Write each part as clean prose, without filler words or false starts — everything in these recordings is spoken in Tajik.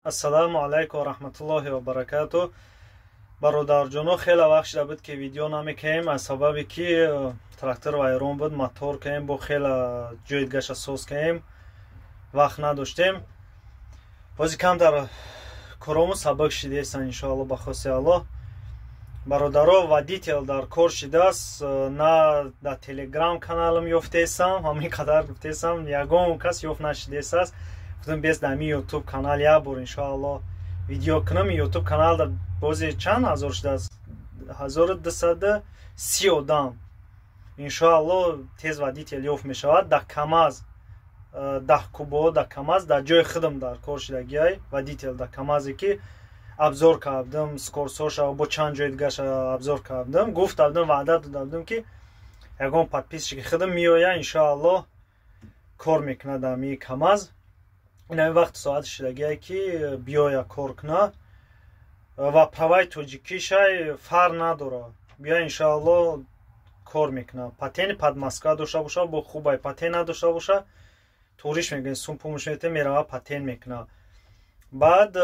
Ассаламу алайкум ва рахматуллохи ва баракату. Бародарҷоно, хеле вақт шуда буд ки видео намекардем аз сабаби ки трактор вайрон буд, мотор кардем, бо хеле ҷои дигаша соз кардем, вақт надоштем. Бози камтар корому сабак шидесан иншоалло ба хоси Аллоҳ. Бародаро, водител дар кор шидааст, на дар телеграм каналам ёфтесам, ҳамин қадар гуфтесам, ягон кас ёфт нашидесааст. Гуфтам бес дар мин YouTube канал як бор иншоалло видео кунам. YouTube канал дар бози чанд ҳазор шудааст? 1230 одам. Иншоалло тез водител ёфт мешавад. Дар КамАЗ 10 кубо, дар КамАЗ дар ҷои худам дар кор шудагиай водител дар КамАЗе ки абзор кардам, скорсоша бо чанд ҷои дигаша абзор кардам. Гуфтам, ваъда додам ки ягон подписчики худам меояд иншоалло кор мекунад дар ми КамАЗ. Ин вақт соат шудагиай ки биёя кор куна ва праваи тоҷикишай фар надора. Бия иншоалло кор мекуна. Патени подмазка дошта боша, бо хубай патен надошта боша, туриш мегӯем, сумпумуш мете мерава патен мекуна. Баъд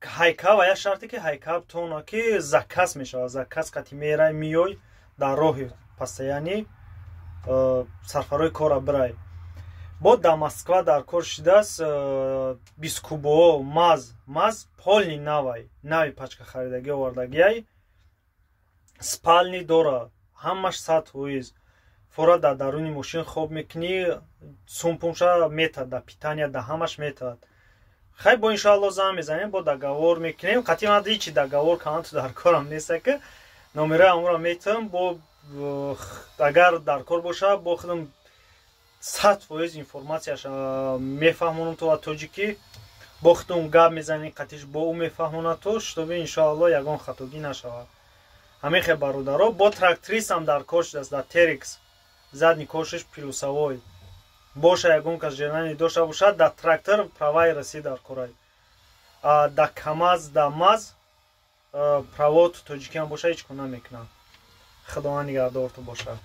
ҳайка ва як шарте ки ҳайка тона ки закас мешавад. Закас қати мерай миёй дар роҳи постоянӣ сарфарои кора бирай. Бо дар Москва дар кор шудааст 20 кубо маз полни нави пачка харидаги овардагиай. спални дора, ҳамаш сатҳоиз. фора дар даруни мошин хоб мекунӣ, сумпумша метад, дар питания дар ҳамаш метад. хай бо иншоалло зам мезанем, бо договор мекунем. қати ман ҳичи договор кардам дар корам неста ки номераи амура метавам, бо агар дар кор боша бо худам 100% информацияш мефаҳмонам то тоҷикӣ, бо худам гап мезанем, қатиш бо ӯ мефаҳмонад то, шутоби иншоалло ягон хатогӣ нашавад. ҳамин хел бародаро, бо трактористам дар кор шудааст, дар Терекс задни кошиш плюсовой. Боша ягон кас ҷермани дошта бошад, дар трактор праваи расӣ дар корай. Дар КамАЗ, дар МАЗ право то тоҷикиам боша ҳеч кун намекунам. Худованд нигаҳдортон бошад.